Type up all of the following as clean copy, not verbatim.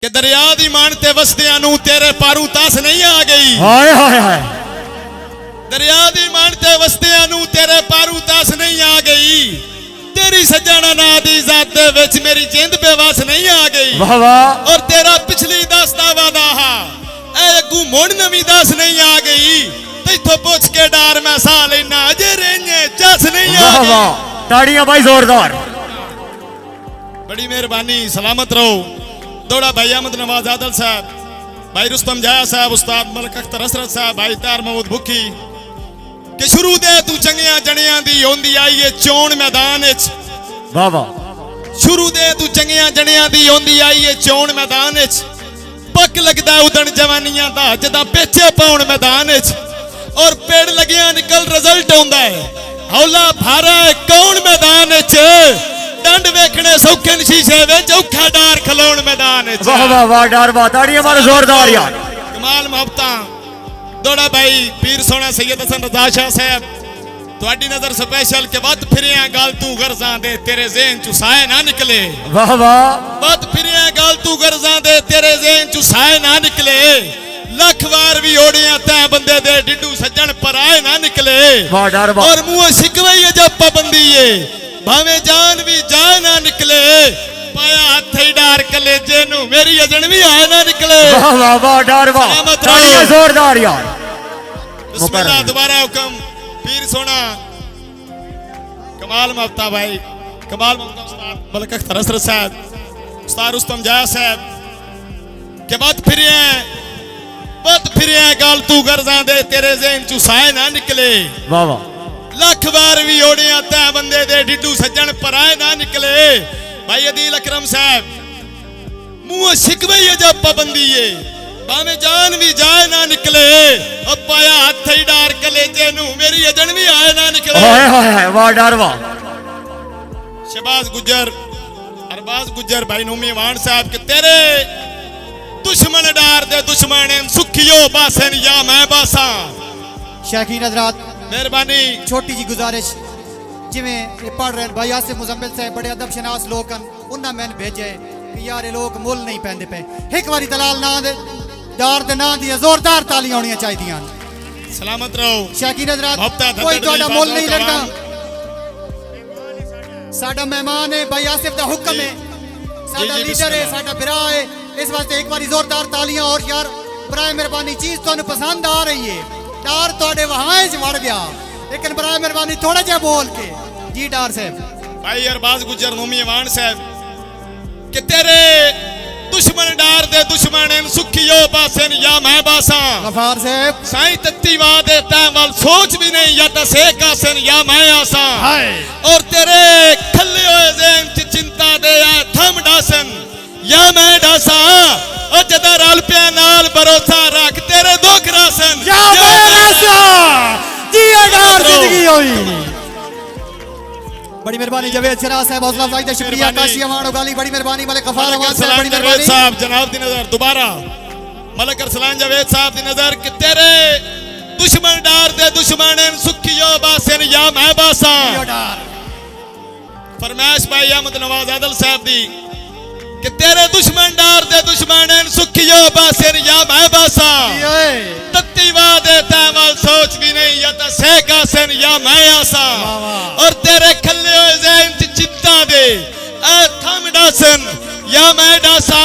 कि दरिया दी मान ते वसदियां नू तेरे पारू तास नहीं आ गई। हाय हाय हाय। दरिया दी मान ते वसदियां नू तेरे पारू तास नहीं आ गई। तेरी सजना ना दी जात दे विच मेरी जिंद बेवास नहीं आ गई। वाह वाह। और तेरा पिछली दास्ता वादा हा ऐ अगू मुड़ नवी दास नहीं आ गई। तैथों पुछ के डार मैं सा लेना अजे रेंजे चस नहीं आ वाह गई। वाह। ताड़ियां भाई जोरदार। बड़ी मेहरबानी, सलामत रहो। दौड़ा भाई अहमद नवाज आदल साहब, भाई रुस्तम जाया साहब, उस्ताद मलक अख्तर हसरत साहब, भाई तार महमूद भुखी कि शुरू दे तू चंगियां जड़ियां दी होंदी आई है चोण मैदान विच। वाह वाह। शुरू दे तू चंगियां जड़ियां दी होंदी आई है चोण मैदान विच। पक लगदा उदण जवानियां दा जदा पेचे पाउण मैदान विच। और पेड़ लगियां निकल रिजल्ट आउंदा है हौला भारा है कौन मैदान विच। डंड वेखने सौखे शीशे विच औखा डार खलोण मैदान विच। वाह वाह वाह। डार वाह। ताड़ियां मारो जोरदार यार। कमाल मोहब्बतां। दौड़ा भाई पीर सोना सैयद हसन रजा शाह साहब, तुहाडी नजर स्पेशल के वत फिरिया गल तू गर्जां दे तेरे ज़हन चु साए ना निकले। वाह वाह। वत फिरिया गल तू गर्जां दे तेरे ज़हन चु साए ना निकले। लख वार भी ओड़ियां तै बंदे दे डिड्डू सज्जन पर आए ना निकले। वाह डार वाह। और मुंह शिकवई अजब पाबंदी है भावे जान भी जाए ना निकले। पाया हथ ही डार कलेजे नू मेरी अजन भी आए ना निकले। वाह वाह वाह। डार वाह। सलामत ताड़ियां रहो। जोरदार यार। बिस्मिल्लाह। दोबारा हुक्म पीर सोना कमाल मोहब्बता भाई, कमाल मोहब्बता उस्ताद मलक अख्तर हसरत साहब, उस्ताद रुस्तम जाया साहब के बात फिरिया गल तू गर्जां दे तेरे ज़हन चु साए ना निकले। वाह वाह। लख बार भी ओड़ियां तै बंदे दे डिड्डू सज्जन पर आए ना निकले। भाई अदील अकरम साहब मुंह शिकवई अजब पाबंदी है भावे जान भी जाए ना निकले। अब पाया हथ ही डार कलेजे नू मेरी अजन भी आए ना निकले। हाय हाय हाय। वाह डार वाह। शहबाज गुज्जर, अरबाज गुज्जर भाई नूमी वाण साहब के तेरे दुश्मन डार दे दुश्मन सुखियो बासन या मैं बासा। शौकीन हजरात, मेहरबानी। छोटी जी गुजारिश, जिमें ये पढ़ रहे हैं भाई आसिफ मुजम्मिल साहब, बड़े अदब शनास लोग उन्हें मैंने भेजे कि यार ये लोग मुल नहीं पहनते पे। एक बारी दलाल ना दे डार दे ना दी जोरदार तालियां होनी चाहिए। सलामत रहो। शौकीन हजरात, मोहब्बता कोई धड़धड़ ਤੁਹਾਡਾ दी मुल बात नहीं कमाल। लगता। साडा मेहमान है भाई आसिफ दा हुक्म है, साडा जी, लीडर है, बिस्मिल्लाह। साडा बिरा है। इस वास्ते एक बारी जोरदार तालियां। और यार बराए मेहरबानी चीज तुहानू पसंद आ रही है, डार तुहाडे वहां च वड़ गया, लेकिन बराए मेहरबानी थोड़ा जिहा बोल के जी डार साहब। भाई अरबाज गुज्जर नूमी वाण साहब कि तेरे दुश्मन डार दे दुश्मन सुखियो बासन या मैं बासा। गफार साहब साईं तत्ती वादे तै वाल सोच भी नहीं या तो सेक आसन या मैं आसा। और तेरे खल्ले होए ज़हन च चिंता दे आ थम डासन या मैं डासा। और जदा रल पिया नाल भरोसा रख तेरे दुख रासन या मैं डासा। जी डार जिंदगी होई। बड़ी मेहरबानी जवेद शराह साहब, हौसला अफजाई दा शुक्रिया। मेहरबानी। काशिया वाणो गाली बड़ी मेहरबानी। मलिक गफार मलक अवाज साहब अरसलान बड़ी जावेद मेहरबानी। साहब जनाब दी नजर दोबारा मलक अरसलान जावेद साहब दी नजर कि तेरे दुश्मन डार दे दुश्मन सुखियो बासन या मैं बासा। यो डार फरमाइश भाई अहमद नवाज आदल साहब दी कि तेरे दुश्मन डार दे दुश्मन सुखियो बासन या मैं बासा। ये तत्ती वादे तैवाल सोच भी नहीं या तो सेक आसन या मैं आसा। वाह वाह। और तेरे खल्ले होए ज़हन च चिंता दे ए थम डासन या मैं डासा।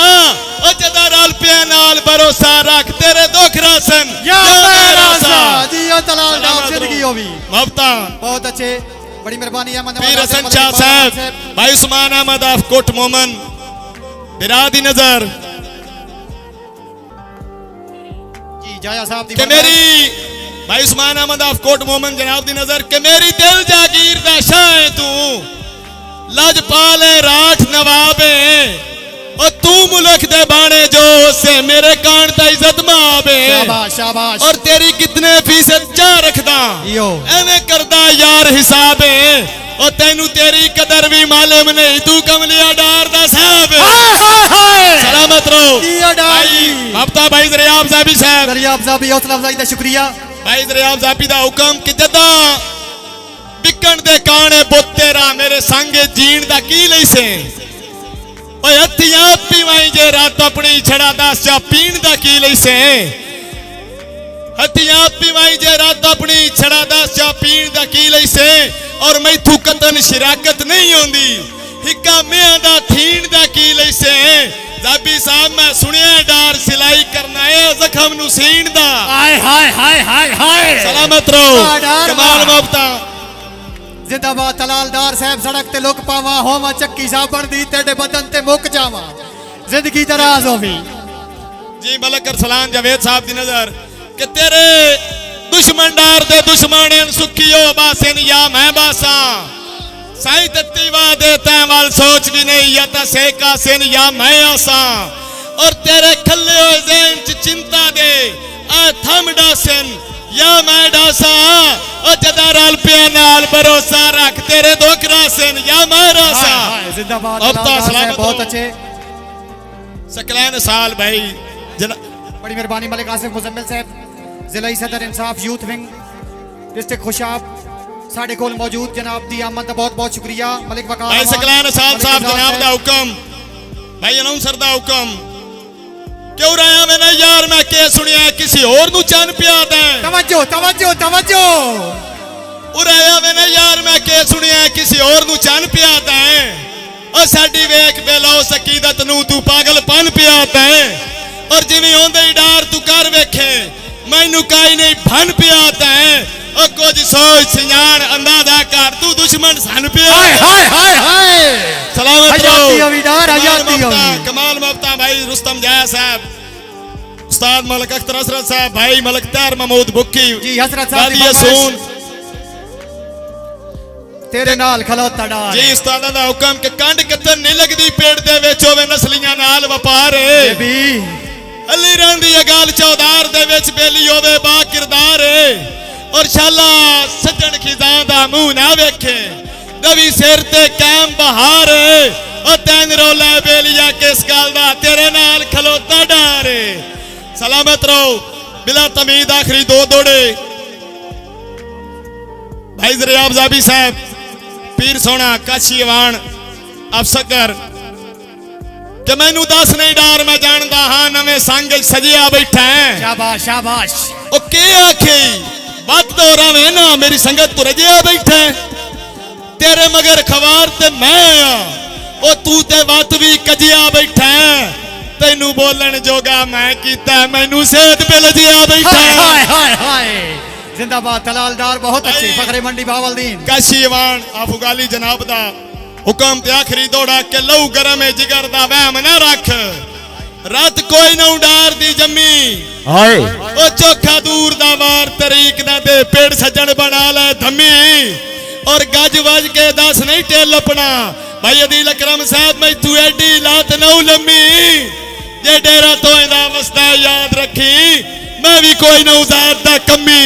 और जदा रल पिया नाल भरोसा रख तेरे दुख रासन या मैं डासा। डासा। जी यो तलाल डार सलामत जिंदगी रहो। होवी। मोहब्बता बहुत अच्छे, बड़ी मेहरबानी। अहमद पीर नवाज हसन मलिक शाह गफार अवाज साहब, भाई उस्मान अहमद आफ कोट मोमन बिरादी नजर जी जाया साहब दी कि मेरी भाई उस्मान अहमद आफ कोट मोमन जनाब दी नजर कि मेरी दिल जागीर दा शाह है तू लजपाल है राठ नवाब है। और तू मुल्क दे बाणे जो से मेरे कान दा इज्जत माब है। शाबाश शाबाश। और तेरी कितने फीसद जा रखदा यो एवें करदा यार हिसाब है। और तेनू तेरी कदर भी मालूम नहीं तू कमलिया डार दा साहब है। हाय हाय। सलामत रहो। जी यो डार भाई जी। हफ्ता भाई दरियाब साहबी साहब, दरियाब साहब हौसला अफजाई दा शुक्रिया। भाई दरियाब साहबी दा हुक्म कि जदा बिकन दे काने बुत तेरा मेरे संगे जीण दा की लई से। ਓਏ ਹੱਥੀਆਂ ਪੀਵਾਈ ਜੇ ਰਾਤ ਆਪਣੀ ਛੜਾ ਦੱਸ ਚਾ ਪੀਣ ਦਾ ਕੀ ਲਈ ਸੇ ਹੱਥੀਆਂ ਪੀਵਾਈ ਜੇ ਰਾਤ ਆਪਣੀ ਛੜਾ ਦੱਸ ਚਾ ਪੀਣ ਦਾ ਕੀ ਲਈ ਸੇ ਔਰ ਮੈਥੂ ਕਤਨ ਸ਼ਰਾਕਤ ਨਹੀਂ ਆਉਂਦੀ ਹਿੱਕਾ ਮਿਆਂ ਦਾ ਥੀਣ ਦਾ ਕੀ ਲਈ ਸੇ ਜ਼ਾਬੀ ਸਾਹਿਬ ਮੈਂ ਸੁਣਿਆ ਡਾਰ ਸਿਲਾਈ ਕਰਨਾ ਹੈ ਜ਼ਖਮ ਨੂੰ ਸੀਣ ਦਾ हाय हाय हाय हाय हाय ਸਲਾਮਤ ਰਹੋ ਡਾਰ ਕਮਾਲ ਮੁਹੱਬਤਾਂ जिंदाबाद तलालदार साहब सड़क ते लुक पावा होवा चक्की साबण दी तेरे बदन ते मुक जावा जिंदगी दराज होवी जी मलक अरसलान जावेद साहब दी नजर कि तेरे दुश्मन डार दे दुश्मन सुखियो बासन या मैं बासा साईं तत्ती वादे तैं वाल सोच भी नहीं या ता सेका सिन या मैं आसा और तेरे खल्ले होए ज़हन च चिंता दे आ थम डासन या मैं डासा ओ जदा रल पिया नाल भरोसा रख तेरे दुख रासन या मैं रासा जिंदाबाद अब तो तलालदार सलामत साहब बहुत हो। अच्छे सकलैन साल भाई बड़ी मेहरबानी मलिक आसिफ मुजम्मिल साहब जिला सदर इंसाफ यूथ विंग डिस्ट्रिक्ट खुशाब साढ़े कोल मौजूद जनाब दी आमद का बहुत बहुत शुक्रिया मलिक वकार भाई अहमद, सकलैन साल मलिक साहब इमरान जनाब दा हुक्म भाई अनाउंसर दा हुक्म क्यों रहा मैंने यार मैं के सुनिया किसी और नु चन पिया दै तवज्जो तवज्जो तवज्जो उराया मैंने यार मैं के सुनिया किसी और नु चन पिया दै ओ साडी वेख बेलो सकीदत नु तू पागलपन पिया दै और जिवें होंदे ही डार तू कर वेखे मैनू काई नहीं भन पिया दै ओ कुछ सोच सियाण अंदाजा कर तू दुश्मन सन पिया हाय हाय हाय हाय सलामत हयाती रहो हवीदार, कमाल हयाती मुफ्ता, हवी। कमाल मुफ्ता भाई रुस्तम जया साहब उस्ताद मलक अख्तर हसरत साहब भाई मलक तैर महमूद बुक्की जी हसरत साहब दी गालिए फरमाइश। सून तेरे नाल खलोता डार जी उस्तादा दा हुक्म कि कंड कतन नहीं लगदी पेड़ दे विच होवे नस्लियां नाल वपार भी अली रंदी अगाल चौदार दे विच बेली होवे बा किरदार और शाला सज्जन खिजां दा मुंह ना वेखे दवी सिर ते कायम बहार और तैन रोला बेलिया किस गल दा तेरे नाल खलोता डार सलामत रहो बिला तमीद आखिरी दो दौड़े भाई जरियाब जाबी साहब पीर सोना काशीवान अफसकर कि मैनू दस नहीं डार मैं जानदा हाँ नवे संग सजिया बैठा है शाबाश शाबाश ओ के आखे बात तो रवे ना मेरी संगत तो रजिया बैठा है तेरे मगर खवार ते मैं आ ओ तू ते बात भी कजिया बैठा है तेनू बोलन जोगा मैं कीता मैनू सेहत पे लजिया बैठा हाय है हाय हाय हाय जिंदाबाद तलालदार बहुत अच्छे भाई। फखरे मंडी बावलदीन काशीवान आफुगाली जनाब दा हुक्म ते आखिरी दौड़ा के लहू गरम है जिगर दा वहम ना रख रत कोई ना डार दी जम्मी हाय ओ चोखा दूर दा वार तरीक ना दे पेड़ सज्जन बना ले धम्मी और गज वज के दस नहीं टेल अपना भाई अदील अकरम साहब मैं तू एडी लात नौ लम्मी जे डेरा तो इंदा वस्ता याद रखी मैं भी कोई ना उजाद दा कमी